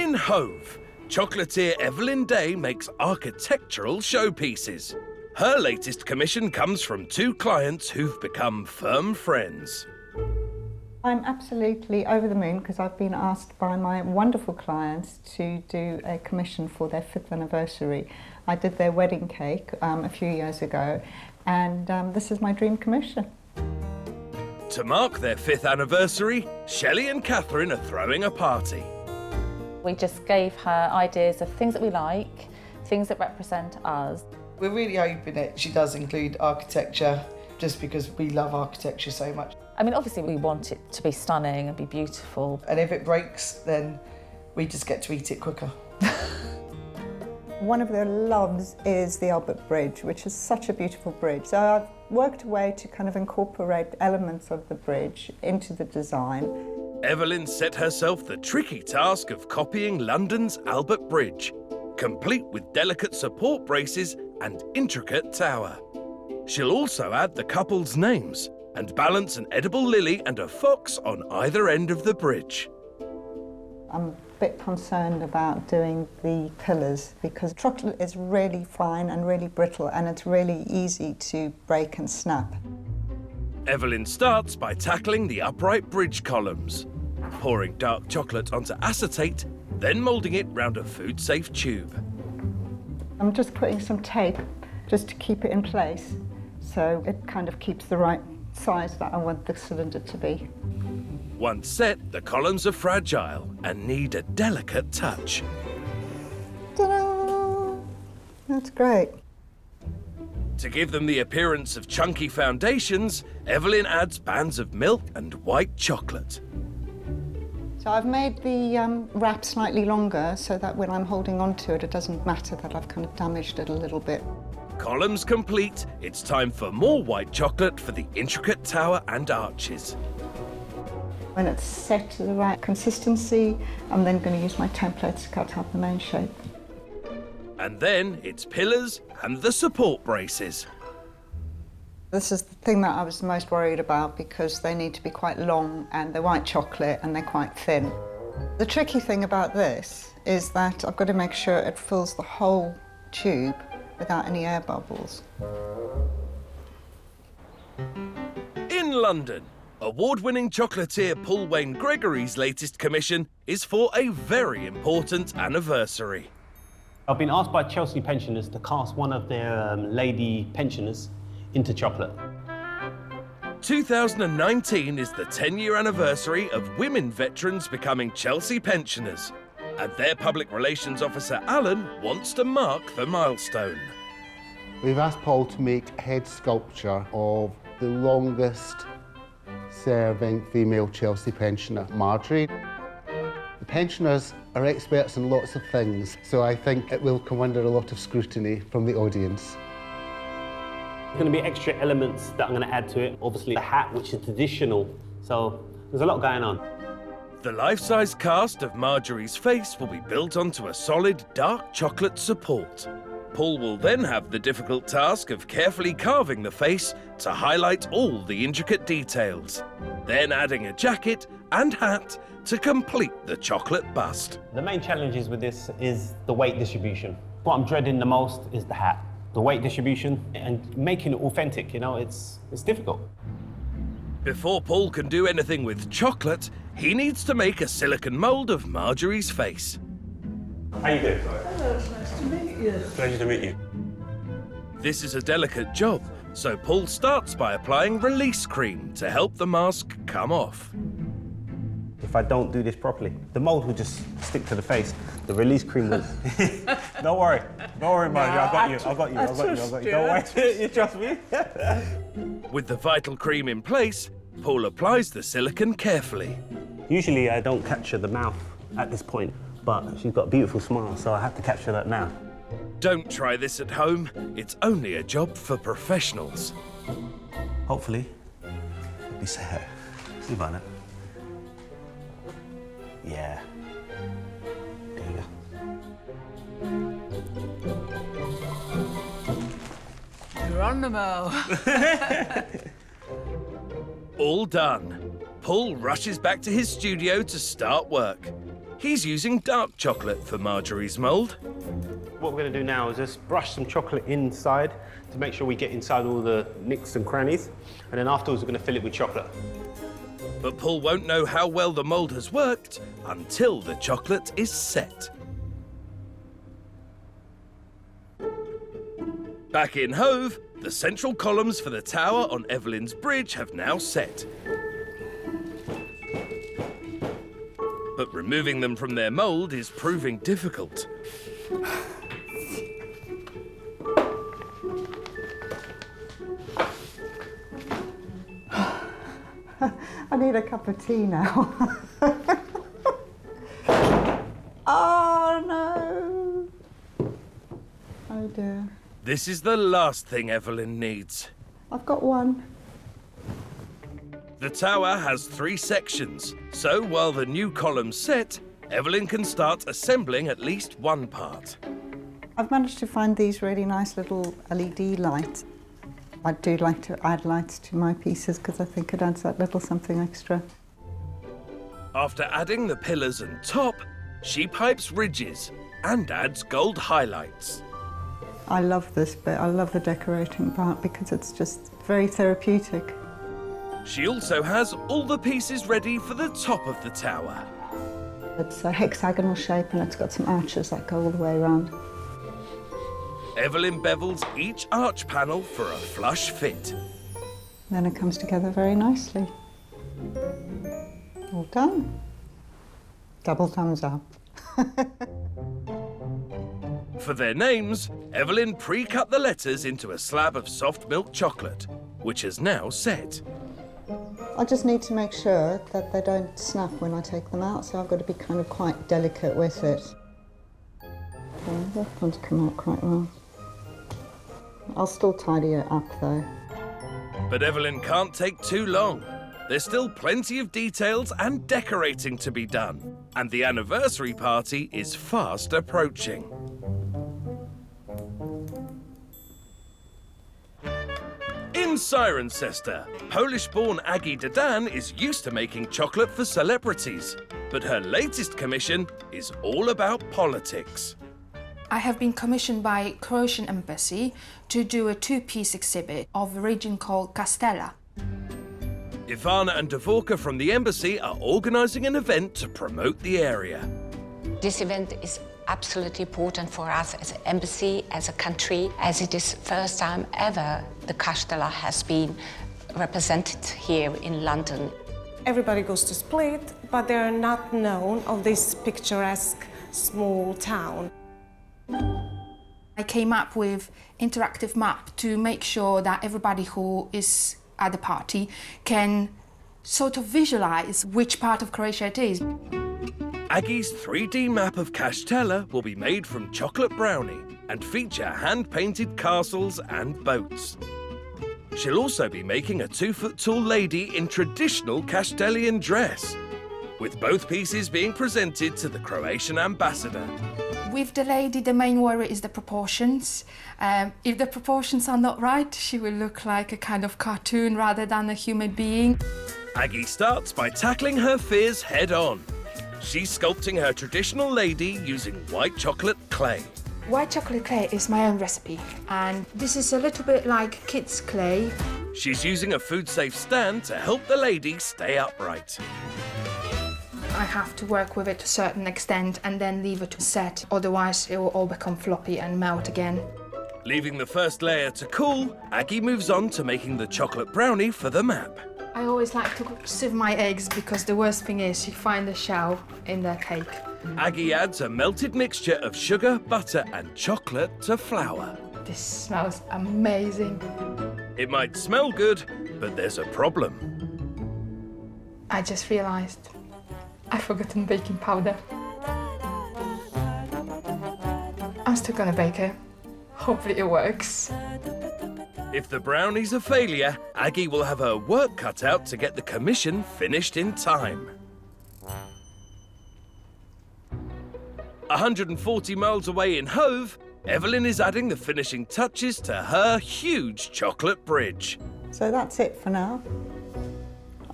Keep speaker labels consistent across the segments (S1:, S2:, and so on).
S1: In Hove, chocolatier Evelyn Day makes architectural showpieces. Her latest commission comes from two clients who've become firm friends.
S2: I'm absolutely over the moon because I've been asked by my wonderful clients to do a commission for their 5th anniversary. I did their wedding cake a few years ago, and this is my dream commission.
S1: To mark their 5th anniversary, Shelley and Catherine are throwing a party.
S3: We just gave her ideas of things that we like, things that represent us.
S4: We're really hoping that she does include architecture, just because we love architecture so much.
S3: I mean, obviously we want it to be stunning and be beautiful.
S4: And if it breaks, then we just get to eat it quicker.
S2: One of their loves is the Albert Bridge, which is such a beautiful bridge. So I've worked a way to kind of incorporate elements of the bridge into the design.
S1: Evelyn set herself the tricky task of copying London's Albert Bridge, complete with delicate support braces and intricate tower. She'll also add the couple's names and balance an edible lily and a fox on either end of the bridge.
S2: I'm a bit concerned about doing the pillars because chocolate is really fine and really brittle, and it's really easy to break and snap.
S1: Evelyn starts by tackling the upright bridge columns, pouring dark chocolate onto acetate, then moulding it round a food-safe tube.
S2: I'm just putting some tape just to keep it in place, so it kind of keeps the right size that I want the cylinder to be.
S1: Once set, the columns are fragile and need a delicate touch.
S2: Ta-da! That's great.
S1: To give them the appearance of chunky foundations, Evelyn adds bands of milk and white chocolate.
S2: So I've made the wrap slightly longer so that when I'm holding on to it, it doesn't matter that I've kind of damaged it a little bit.
S1: Columns complete, it's time for more white chocolate for the intricate tower and arches.
S2: When it's set to the right consistency, I'm then going to use my template to cut out the main shape.
S1: And then it's pillars and the support braces.
S2: This is the thing that I was most worried about because they need to be quite long and they're white chocolate and they're quite thin. The tricky thing about this is that I've got to make sure it fills the whole tube without any air bubbles.
S1: In London, award-winning chocolatier Paul Wayne Gregory's latest commission is for a very important anniversary.
S5: I've been asked by Chelsea pensioners to cast one of their lady pensioners into chocolate.
S1: 2019 is the 10-year anniversary of women veterans becoming Chelsea pensioners, and their public relations officer Alan wants to mark the milestone.
S6: We've asked Paul to make a head sculpture of the longest serving female Chelsea pensioner, Marjorie. The pensioners are experts in lots of things, so I think it will come under a lot of scrutiny from the audience.
S5: There's going to be extra elements that I'm going to add to it. Obviously the hat, which is traditional, so there's a lot going on.
S1: The life-size cast of Marjorie's face will be built onto a solid dark chocolate support. Paul will then have the difficult task of carefully carving the face to highlight all the intricate details, then adding a jacket and hat to complete the chocolate bust.
S5: The main challenges with this is the weight distribution. What I'm dreading the most is the hat. The weight distribution and making it authentic, you know, it's difficult.
S1: Before Paul can do anything with chocolate, he needs to make a silicone mould of Marjorie's face.
S5: How you doing?
S4: Hello, it's nice to meet you.
S5: Pleasure to meet you.
S1: This is a delicate job, so Paul starts by applying release cream to help the mask come off.
S5: If I don't do this properly, the mould will just stick to the face. The release cream will... Don't worry, Marjorie, I got you. Don't worry, you trust me?
S1: With the vital cream in place, Paul applies the silicone carefully.
S5: Usually I don't capture the mouth at this point, but she's got a beautiful smile, so I have to capture that now.
S1: Don't try this at home. It's only a job for professionals.
S5: Hopefully, it'll be set. See about it. Yeah. There you go.
S7: Geronimo.
S1: All done. Paul rushes back to his studio to start work. He's using dark chocolate for Marjorie's mould.
S5: What we're going to do now is just brush some chocolate inside to make sure we get inside all the nicks and crannies. And then afterwards, we're going to fill it with chocolate.
S1: But Paul won't know how well the mould has worked until the chocolate is set. Back in Hove, the central columns for the tower on Evelyn's bridge have now set. But removing them from their mould is proving difficult.
S2: I need a cup of tea now. Oh no! Oh dear.
S1: This is the last thing Evelyn needs.
S2: I've got one.
S1: The tower has 3 sections, so while the new columns set, Evelyn can start assembling at least one part.
S2: I've managed to find these really nice little LED lights. I do like to add lights to my pieces because I think it adds that little something extra.
S1: After adding the pillars and top, she pipes ridges and adds gold highlights.
S2: I love this bit. I love the decorating part because it's just very therapeutic.
S1: She also has all the pieces ready for the top of the tower.
S2: It's a hexagonal shape and it's got some arches that go all the way around.
S1: Evelyn bevels each arch panel for a flush fit.
S2: Then it comes together very nicely. All done. Double thumbs up.
S1: For their names, Evelyn pre-cut the letters into a slab of soft milk chocolate, which is now set.
S2: I just need to make sure that they don't snap when I take them out, so I've got to be kind of quite delicate with it. Okay, that one's come out quite well. I'll still tidy it up though.
S1: But Evelyn can't take too long. There's still plenty of details and decorating to be done, and the anniversary party is fast approaching. In Cirencester, Polish-born Aggie Dadan is used to making chocolate for celebrities, but her latest commission is all about politics.
S7: I have been commissioned by Croatian embassy to do a 2-piece exhibit of a region called Castella.
S1: Ivana and Dvorka from the embassy are organising an event to promote the area.
S8: This event is absolutely important for us as an embassy, as a country, as it is first time ever the Castella has been represented here in London.
S9: Everybody goes to Split, but they are not known of this picturesque small town.
S7: I came up with interactive map to make sure that everybody who is at the party can sort of visualize which part of Croatia it is.
S1: Aggie's 3D map of Castella will be made from chocolate brownie and feature hand-painted castles and boats. She'll also be making a 2-foot-tall lady in traditional Castellian dress, with both pieces being presented to the Croatian ambassador.
S7: With the lady, the main worry is the proportions. If the proportions are not right, she will look like a kind of cartoon rather than a human being.
S1: Aggie starts by tackling her fears head-on. She's sculpting her traditional lady using white chocolate clay.
S7: White chocolate clay is my own recipe, and this is a little bit like kids' clay.
S1: She's using a food-safe stand to help the lady stay upright.
S7: I have to work with it to a certain extent and then leave it to set, otherwise it will all become floppy and melt again.
S1: Leaving the first layer to cool, Aggie moves on to making the chocolate brownie for the map.
S7: I always like to sieve my eggs because the worst thing is you find the shell in the cake.
S1: Aggie adds a melted mixture of sugar, butter and chocolate to flour.
S7: This smells amazing.
S1: It might smell good, but there's a problem.
S7: I just realised I've forgotten baking powder. I'm still gonna bake it. Hopefully it works.
S1: If the brownie's a failure, Aggie will have her work cut out to get the commission finished in time. 140 miles away in Hove, Evelyn is adding the finishing touches to her huge chocolate bridge.
S2: So that's it for now.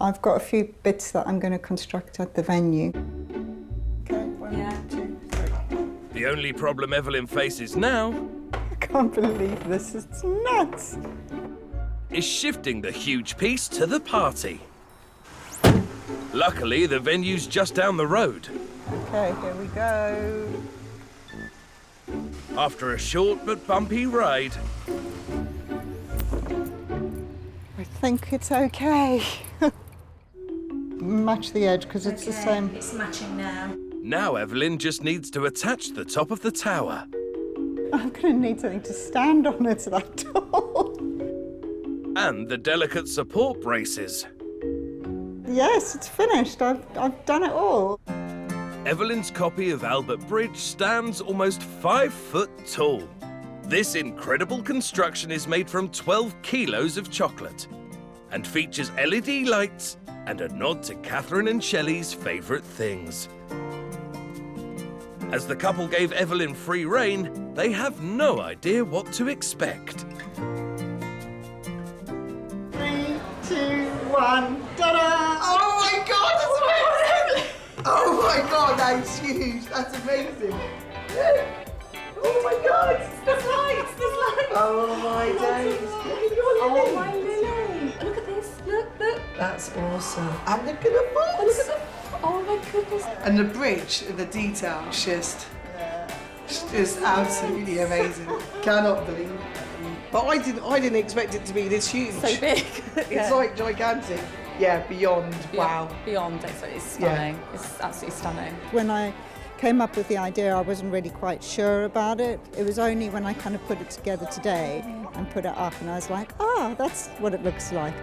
S2: I've got a few bits that I'm going to construct at the venue. Okay.
S1: The only problem Evelyn faces now
S2: I can't believe this. It's nuts.
S1: is shifting the huge piece to the party. Luckily, the venue's just down the road.
S2: Okay, here we go.
S1: After a short but bumpy ride,
S2: I think it's okay. Match the edge because it's the same.
S10: It's matching now.
S1: now Evelyn just needs to attach the top of the tower.
S2: I'm going to need something to stand on. It's that tall.
S1: And the delicate support braces.
S2: Yes, it's finished. I've done it all.
S1: Evelyn's copy of Albert Bridge stands almost 5 foot tall. This incredible construction is made from 12 kilos of chocolate and features LED lights and a nod to Catherine and Shelley's favourite things. As the couple gave Evelyn free rein, they have no idea what to expect.
S2: 3, 2, 1, ta-da!
S4: Oh my God, that's amazing! Oh my God, that's huge. That's amazing. Oh my God,
S10: There's lights, there's lights.
S4: oh my days. Look at your
S10: Oh,
S4: lily.
S10: my lily. Look at this, look.
S4: That's awesome. And look at the box.
S10: Look at the, oh my goodness.
S4: And the bridge, the detail, it's just absolutely amazing. Cannot believe it. But I didn't expect it to be this huge.
S3: So big.
S4: It's like gigantic. Yeah, beyond. Wow.
S3: Beyond, it's stunning. It's absolutely stunning.
S2: When I came up with the idea, I wasn't really quite sure about it. It was only when I kind of put it together today and put it up and I was like, that's what it looks like.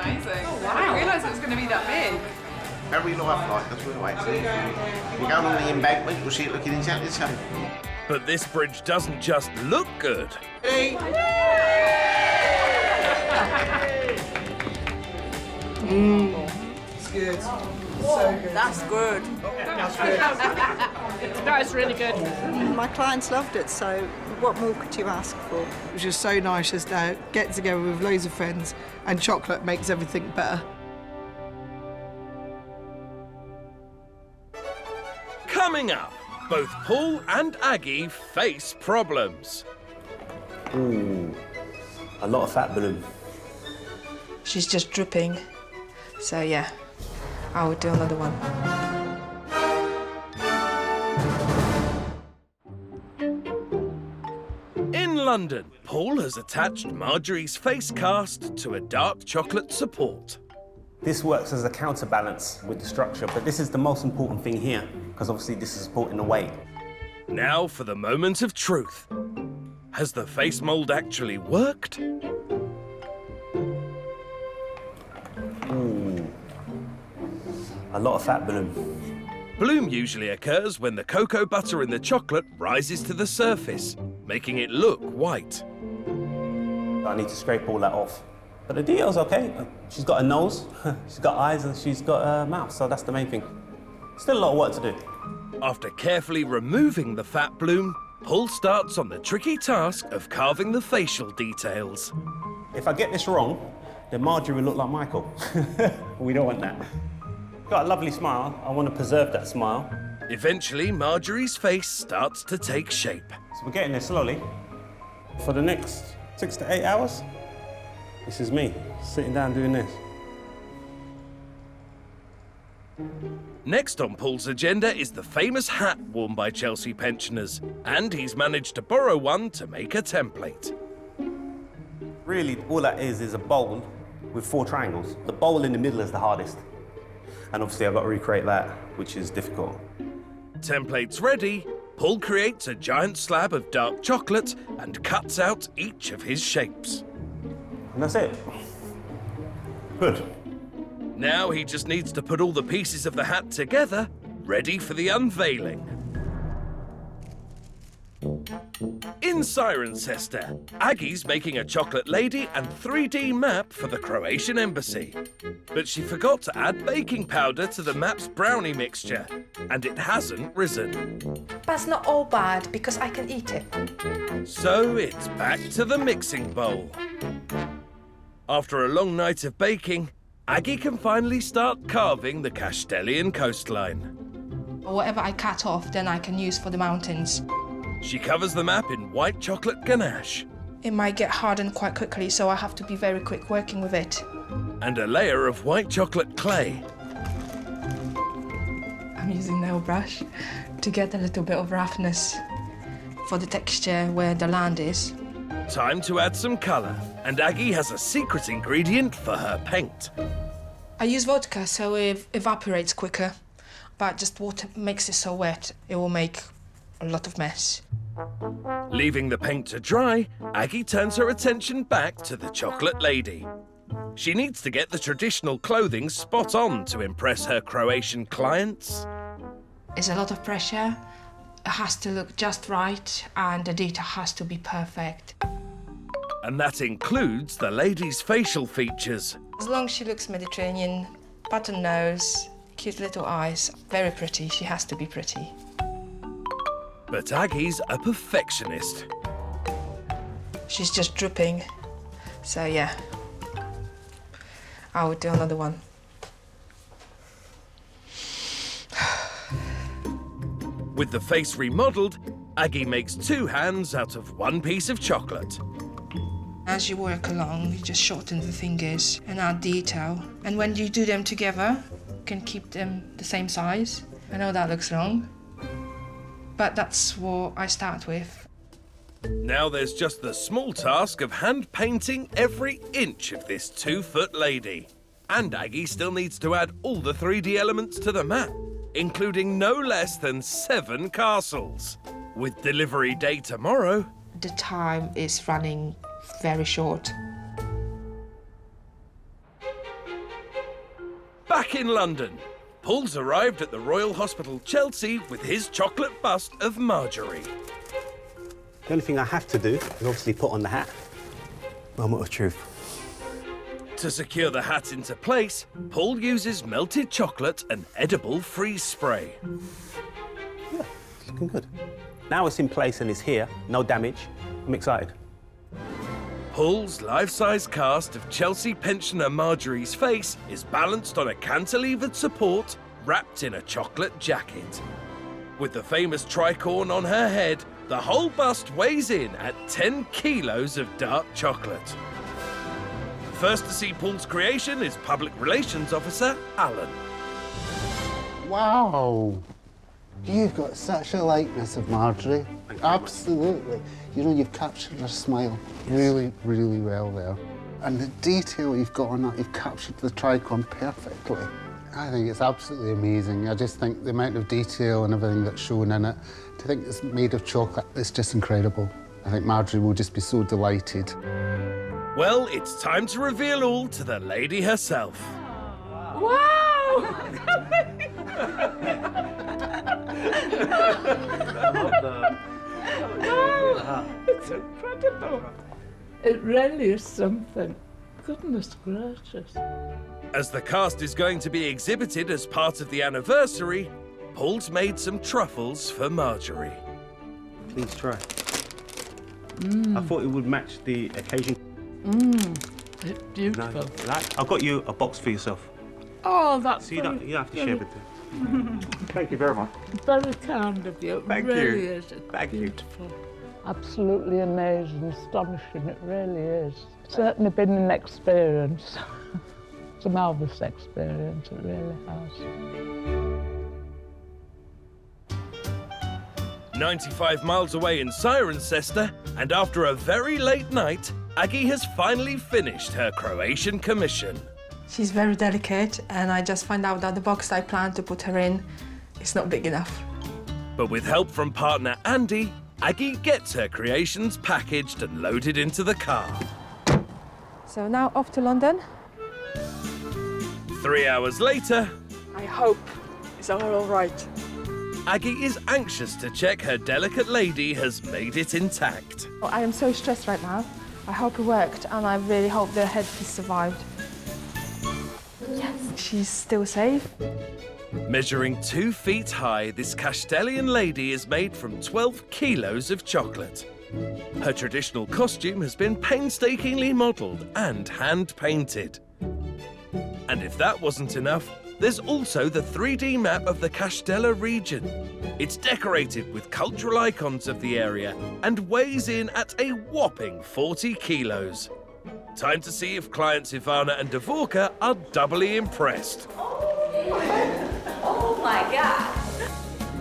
S11: Amazing. Oh, wow. I didn't realise it was going to be that big.
S12: Very lifelike, that's what I see. We're going on the embankment, you'll see it looking exactly the same.
S1: But this bridge doesn't just look good.
S4: Hey. It's good. So good.
S10: That's good.
S4: That's good.
S10: That is really good.
S2: My clients loved it, so what more could you ask for?
S4: It was just so nice just to get together with loads of friends, and chocolate makes everything better.
S1: Coming up, both Paul and Aggie face problems.
S5: Ooh, a lot of fat balloon.
S11: She's just dripping. So yeah, I will do another one.
S1: In London, Paul has attached Marjorie's face cast to a dark chocolate support.
S5: This works as a counterbalance with the structure, but this is the most important thing here, because obviously this is supporting the weight.
S1: Now for the moment of truth. Has the face mould actually worked?
S5: Ooh, a lot of fat balloon.
S1: Bloom usually occurs when the cocoa butter in the chocolate rises to the surface, making it look white.
S5: I need to scrape all that off. But the detail's okay. She's got a nose, she's got eyes, and she's got a mouth, so that's the main thing. Still a lot of work to do.
S1: After carefully removing the fat bloom, Paul starts on the tricky task of carving the facial details.
S5: If I get this wrong, then Marjorie will look like Michael. We don't want that. Got a lovely smile. I want to preserve that smile.
S1: Eventually, Marjorie's face starts to take shape.
S5: So we're getting there slowly. For the next 6 to 8 hours, this is me, sitting down doing this.
S1: Next on Paul's agenda is the famous hat worn by Chelsea pensioners, and he's managed to borrow one to make a template.
S5: Really, all that is a bowl with 4 triangles. The bowl in the middle is the hardest. And obviously I've got to recreate that, which is difficult.
S1: Templates ready, Paul creates a giant slab of dark chocolate and cuts out each of his shapes.
S5: And that's it. Good.
S1: Now he just needs to put all the pieces of the hat together, ready for the unveiling. In Cirencester, Aggie's making a chocolate lady and 3D map for the Croatian embassy. But she forgot to add baking powder to the map's brownie mixture, and it hasn't risen.
S7: But it's not all bad because I can eat it.
S1: So it's back to the mixing bowl. After a long night of baking, Aggie can finally start carving the Castilian coastline.
S7: Whatever I cut off, then I can use for the mountains.
S1: She covers the map in white chocolate ganache.
S7: It might get hardened quite quickly, so I have to be very quick working with it.
S1: And a layer of white chocolate clay.
S7: I'm using nail brush to get a little bit of roughness for the texture where the land is.
S1: Time to add some colour, and Aggie has a secret ingredient for her paint.
S7: I use vodka so it evaporates quicker, but just water makes it so wet, it will make a lot of mess.
S1: Leaving the paint to dry, Aggie turns her attention back to the chocolate lady. She needs to get the traditional clothing spot on to impress her Croatian clients.
S7: It's a lot of pressure. It has to look just right, and the detail has to be perfect.
S1: And that includes the lady's facial features.
S7: As long as she looks Mediterranean, button nose, cute little eyes, very pretty. She has to be pretty.
S1: But Aggie's a perfectionist.
S7: She's just dripping. So yeah, I would do another one.
S1: With the face remodelled, Aggie makes 2 hands out of 1 piece of chocolate.
S7: As you work along, you just shorten the fingers and add detail. And when you do them together, you can keep them the same size. I know that looks wrong, but that's what I start with.
S1: Now there's just the small task of hand painting every inch of this 2-foot lady. And Aggie still needs to add all the 3D elements to the map, including no less than 7 castles. With delivery day tomorrow,
S7: The time is running very short.
S1: back in London, Paul's arrived at the Royal Hospital Chelsea with his chocolate bust of Marjorie.
S5: The only thing I have to do is obviously put on the hat. Moment of truth.
S1: To secure the hat into place, Paul uses melted chocolate and edible freeze spray.
S5: Yeah, it's looking good. Now it's in place and it's here, no damage. I'm excited.
S1: Paul's life-size cast of Chelsea pensioner Marjorie's face is balanced on a cantilevered support wrapped in a chocolate jacket. With the famous tricorn on her head, the whole bust weighs in at 10 kilos of dark chocolate. First to see Paul's creation is Public Relations Officer Alan.
S6: Wow! You've got such a likeness of Marjorie. Absolutely. You know, you've captured her smile really, really well there. And the detail you've got on that, you've captured the tricorn perfectly. I think it's absolutely amazing. I just think the amount of detail and everything that's shown in it, to think it's made of chocolate, it's just incredible. I think Marjorie will just be so delighted.
S1: Well, it's time to reveal all to the lady herself.
S10: Wow! It's incredible. It really is something. Goodness gracious.
S1: As the cast is going to be exhibited as part of the anniversary, Paul's made some truffles for Marjorie.
S5: Please try. I thought it would match the occasion.
S10: It's beautiful.
S5: No, I've got you a box for yourself.
S10: Oh, that's
S5: So you don't have to share with them. Thank you very much.
S10: very kind of you.
S5: Thank
S10: it really
S5: you.
S10: is. It's
S5: Thank you.
S10: beautiful. Absolutely amazing, astonishing. It really is. It's certainly been an experience. It's a marvellous experience. It really has.
S1: 95 miles away in Cirencester, and after a very late night, Aggie has finally finished her Croatian commission.
S7: She's very delicate, and I just found out that the box I planned to put her in is not big enough.
S1: But with help from partner Andy, Aggie gets her creations packaged and loaded into the car.
S7: So now off to London.
S1: 3 hours later,
S7: I hope it's all right.
S1: Aggie is anxious to check her delicate lady has made it intact.
S7: I am so stressed right now. I hope it worked, and I really hope the headpiece survived. Yes, she's still safe.
S1: Measuring 2 feet high, this Castilian lady is made from 12 kilos of chocolate. Her traditional costume has been painstakingly modelled and hand-painted. And if that wasn't enough, There's also the 3D map of the Castella region. It's decorated with cultural icons of the area and weighs in at a whopping 40 kilos. Time to see if clients Ivana and Dvorka are doubly impressed.
S3: Oh my God!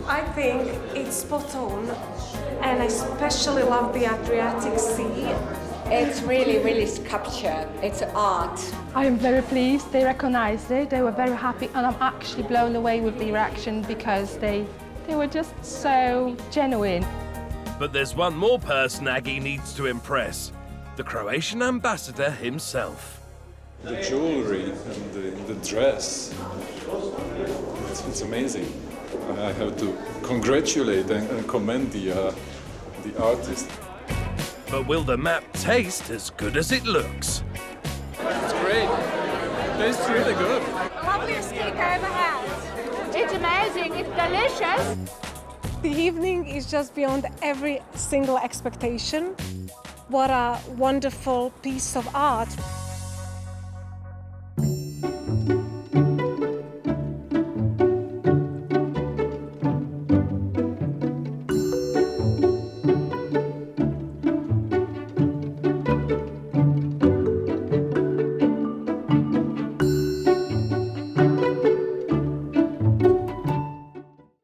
S9: I think it's spot on, and I especially love the Adriatic Sea.
S8: It's really sculpture. It's art.
S7: I am very pleased. They recognised it. They were very happy, and I'm actually blown away with the reaction because they were just so genuine.
S1: But there's one more person Aggie needs to impress. The Croatian ambassador himself.
S13: The jewellery and the dress, it's amazing. I have to congratulate and commend the artist.
S1: But will the map taste as good as it looks?
S13: It's great. It tastes really good.
S14: Loveliest cake I ever had. It's amazing, it's delicious.
S9: The evening is just beyond every single expectation. What a wonderful piece of art.